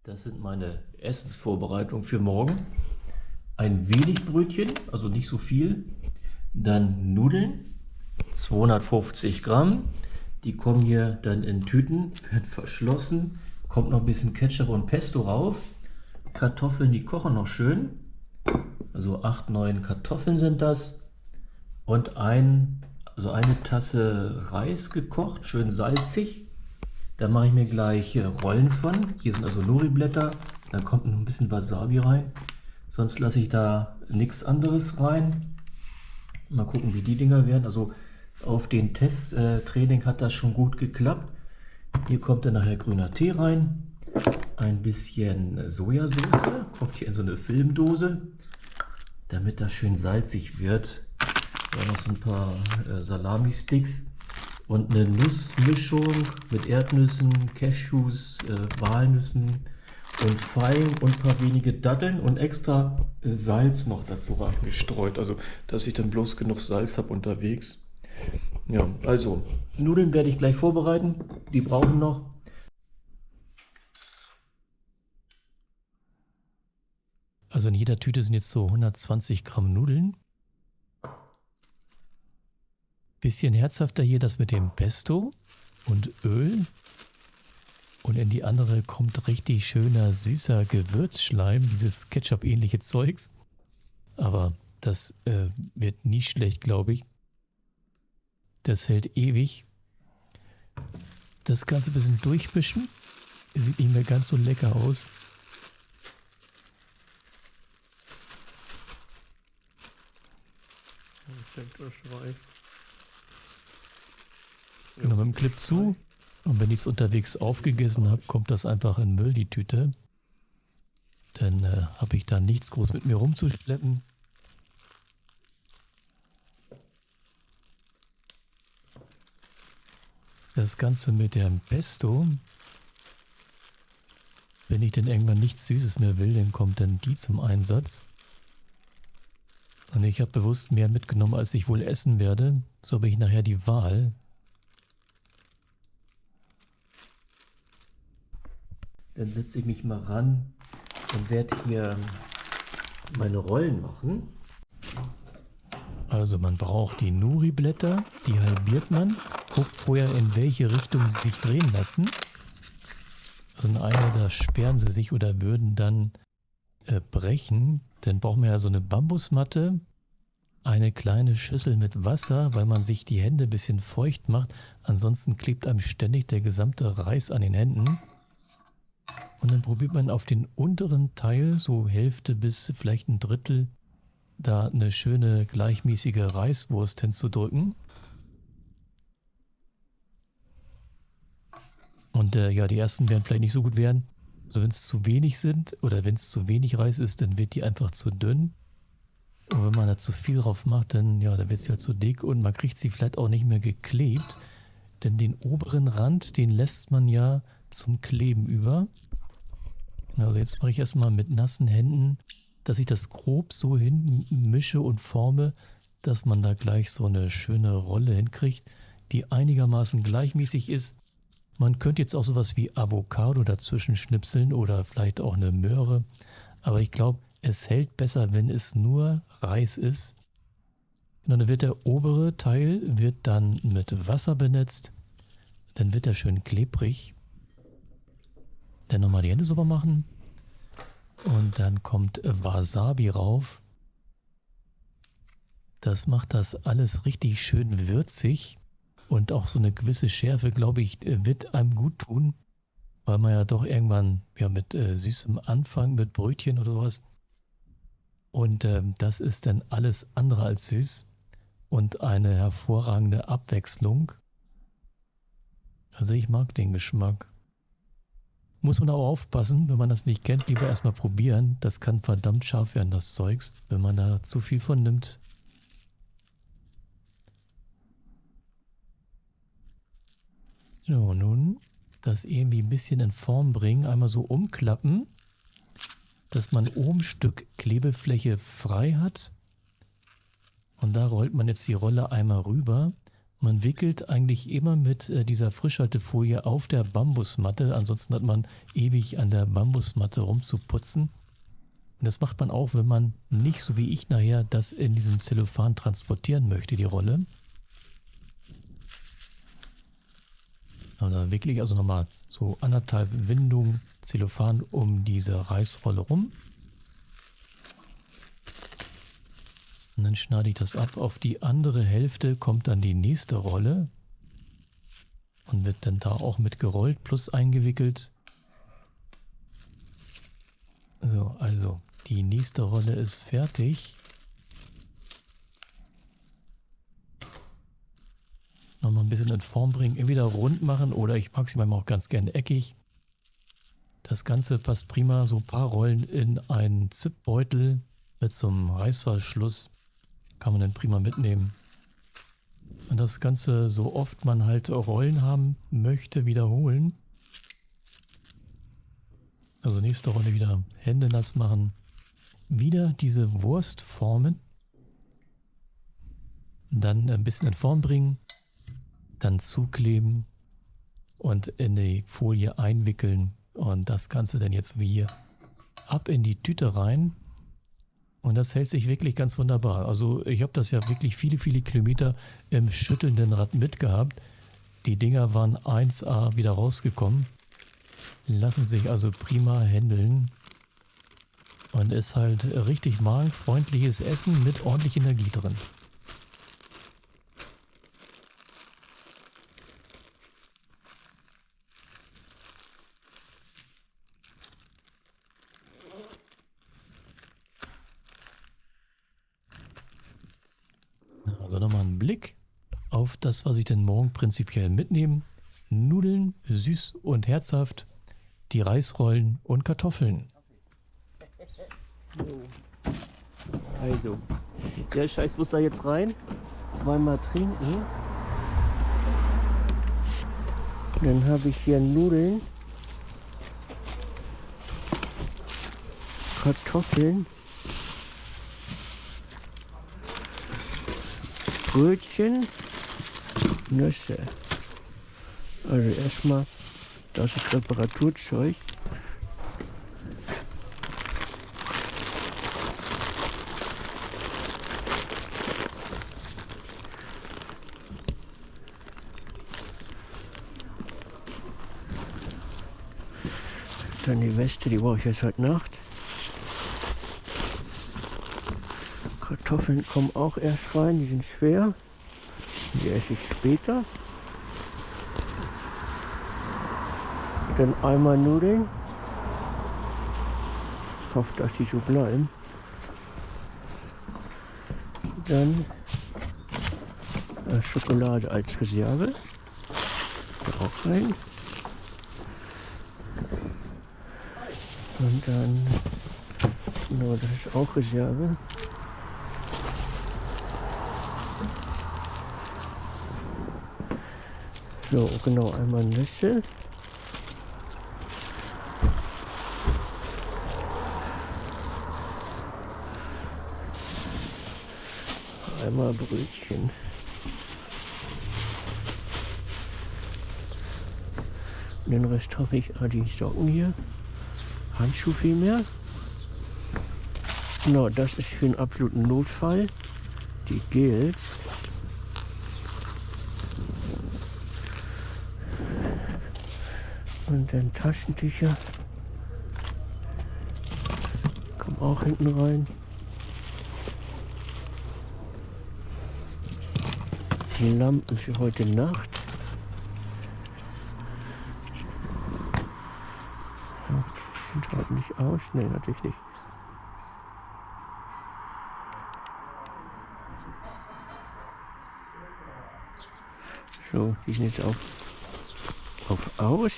Das sind meine Essensvorbereitungen für morgen. Ein wenig Brötchen, also nicht so viel. Dann Nudeln, 250 Gramm. Die kommen hier dann in Tüten, werden verschlossen. Kommt noch ein bisschen Ketchup und Pesto rauf. Kartoffeln, die kochen noch schön. Also 8, 9 Kartoffeln sind das. Und eine Tasse Reis gekocht, schön salzig. Da mache ich mir gleich Rollen von. Hier sind also Nori-Blätter. Dann kommt noch ein bisschen Wasabi rein. Sonst lasse ich da nichts anderes rein. Mal gucken, wie die Dinger werden. Also auf den Testtraining hat das schon gut geklappt. Hier kommt dann nachher grüner Tee rein. Ein bisschen Sojasauce. Kommt hier in so eine Filmdose. Damit das schön salzig wird. Da noch so ein paar Salami-Sticks. Und eine Nussmischung mit Erdnüssen, Cashews, Walnüssen und Feigen und ein paar wenige Datteln und extra Salz noch dazu reingestreut. Also, dass ich dann bloß genug Salz habe unterwegs. Ja, also, Nudeln werde ich gleich vorbereiten. Die brauchen noch. Also in jeder Tüte sind jetzt so 120 Gramm Nudeln. Bisschen herzhafter hier das mit dem Pesto und Öl. Und in die andere kommt richtig schöner, süßer Gewürzschleim, dieses Ketchup-ähnliche Zeugs. Aber das wird nie schlecht, glaube ich. Das hält ewig. Das Ganze ein bisschen durchmischen. Sieht nicht mehr ganz so lecker aus. Ich denke, das reicht. Genau, mit dem Clip zu. Und wenn ich es unterwegs aufgegessen habe, kommt das einfach in Müll, die Tüte. Dann habe ich da nichts groß mit mir rumzuschleppen. Das Ganze mit dem Pesto. Wenn ich denn irgendwann nichts Süßes mehr will, dann kommt dann die zum Einsatz. Und ich habe bewusst mehr mitgenommen, als ich wohl essen werde. So habe ich nachher die Wahl. Dann setze ich mich mal ran und werde hier meine Rollen machen. Also man braucht die Nori-Blätter, die halbiert man, guckt vorher, in welche Richtung sie sich drehen lassen. Also in einer, da sperren sie sich oder würden dann brechen. Dann braucht man ja so eine Bambusmatte, eine kleine Schüssel mit Wasser, weil man sich die Hände ein bisschen feucht macht. Ansonsten klebt einem ständig der gesamte Reis an den Händen. Und dann probiert man auf den unteren Teil, so Hälfte bis vielleicht ein Drittel, da eine schöne gleichmäßige Reiswurst hinzudrücken. Und ja, die ersten werden vielleicht nicht so gut werden. Also wenn es zu wenig sind oder wenn es zu wenig Reis ist, dann wird die einfach zu dünn. Und wenn man da zu viel drauf macht, dann ja, dann wird sie halt zu dick und man kriegt sie vielleicht auch nicht mehr geklebt. Denn den oberen Rand, den lässt man ja zum Kleben über. Also jetzt mache ich erstmal mit nassen Händen, dass ich das grob so hinmische und forme, dass man da gleich so eine schöne Rolle hinkriegt, die einigermaßen gleichmäßig ist. Man könnte jetzt auch sowas wie Avocado dazwischen schnipseln oder vielleicht auch eine Möhre. Aber ich glaube, es hält besser, wenn es nur Reis ist. Und dann wird der obere Teil wird dann mit Wasser benetzt. Dann wird er schön klebrig. Dann nochmal die Hände sauber machen. Und dann kommt Wasabi rauf. Das macht das alles richtig schön würzig. Und auch so eine gewisse Schärfe, glaube ich, wird einem gut tun. Weil man ja doch irgendwann ja, mit Süßem anfangen, mit Brötchen oder sowas. Und das ist dann alles andere als süß. Und eine hervorragende Abwechslung. Also ich mag den Geschmack. Muss man aber aufpassen, wenn man das nicht kennt, lieber erstmal probieren. Das kann verdammt scharf werden, das Zeugs, wenn man da zu viel von nimmt. So, nun das irgendwie ein bisschen in Form bringen. Einmal so umklappen, dass man oben ein Stück Klebefläche frei hat. Und da rollt man jetzt die Rolle einmal rüber. Man wickelt eigentlich immer mit dieser Frischhaltefolie auf der Bambusmatte, ansonsten hat man ewig an der Bambusmatte rumzuputzen. Und das macht man auch, wenn man nicht, so wie ich nachher, das in diesem Zellophan transportieren möchte, die Rolle. Und dann wickle ich also nochmal so 1,5 Windungen Zellophan um diese Reisrolle rum. Und dann schneide ich das ab. Auf die andere Hälfte kommt dann die nächste Rolle und wird dann da auch mit gerollt plus eingewickelt. So, also die nächste Rolle ist fertig. Nochmal ein bisschen in Form bringen, entweder rund machen oder ich mag sie manchmal auch ganz gerne eckig. Das Ganze passt prima, so ein paar Rollen in einen Zipbeutel mit so einem Reißverschluss. Kann man dann prima mitnehmen. Und das Ganze, so oft man halt Rollen haben möchte, wiederholen. Also nächste Rolle wieder Hände nass machen. Wieder diese Wurst formen. Dann ein bisschen in Form bringen. Dann zukleben. Und in die Folie einwickeln. Und das Ganze dann jetzt wie hier ab in die Tüte rein. Und das hält sich wirklich ganz wunderbar. Also ich habe das ja wirklich viele, viele Kilometer im schüttelnden Rad mitgehabt. Die Dinger waren 1A wieder rausgekommen. Lassen sich also prima handeln. Und ist halt richtig magenfreundliches Essen mit ordentlich Energie drin. Also nochmal einen Blick auf das, was ich denn morgen prinzipiell mitnehme. Nudeln, süß und herzhaft, die Reisrollen und Kartoffeln. Also, der Scheiß muss da jetzt rein. Zweimal trinken. Dann habe ich hier Nudeln, Kartoffeln, Brötchen, Nüsse. Also erstmal, das ist Reparaturzeug. Dann die Weste, die brauche ich jetzt heute Nacht. Kartoffeln kommen auch erst rein, die sind schwer. Die esse ich später. Dann einmal Nudeln. Ich hoffe, dass die so bleiben. Dann Schokolade als Reserve. Da auch rein. Und dann, genau, das ist auch Reserve. So, genau, einmal Nüsse. Einmal Brötchen. Und den Rest hoffe ich, die Socken hier. Handschuh vielmehr. Genau, das ist für einen absoluten Notfall. Die Gels. Und dann Taschentücher. Kommen auch hinten rein. Die Lampen für heute Nacht. Sieht heute nicht aus. Ne, natürlich nicht. So, die sind jetzt auf aus.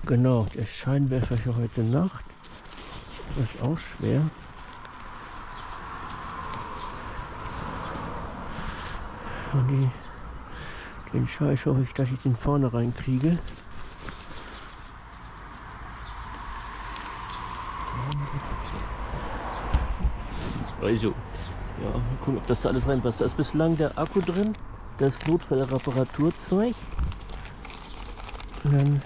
Genau, der Scheinwerfer für heute Nacht. Das ist auch schwer. Und den Scheiß hoffe ich, dass ich den vorne reinkriege. Also, Ja, mal gucken, ob das da alles reinpasst. Da ist bislang der Akku drin, das Notfallreparaturzeug. Und dann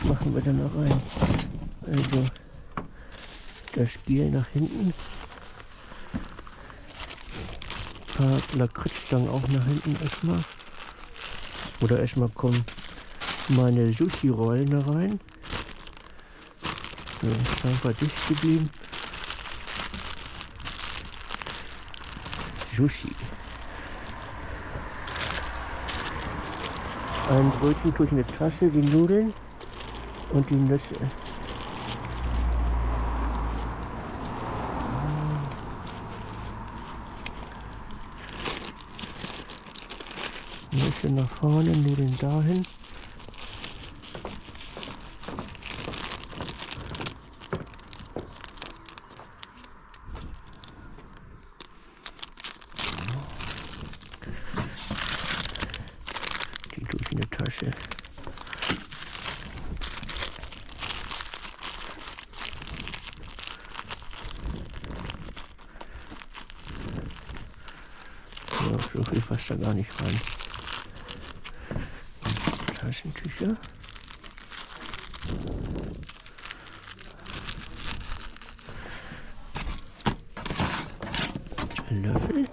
machen wir dann noch rein. Also das Gel nach hinten. Ein paar Lakritzstangen auch nach hinten erstmal. Oder erstmal kommen meine Sushi-Rollen da rein. So, ist einfach dicht geblieben. Sushi. Ein Brötchen tue ich in eine Tasche, die Nudeln und die Nüsse. Nüsse nach vorne, Nudeln dahin. Die tue ich in eine Tasche. Ja, so viel passt da gar nicht rein. Taschentücher. Löffel.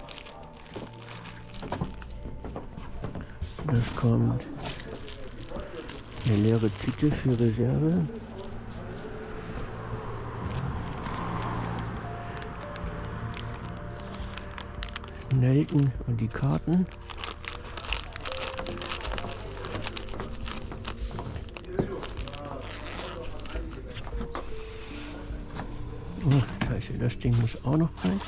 Das kommt eine leere Tüte für Reserve. Nelken und die Karten. Oh, Scheiße, das Ding muss auch noch rein.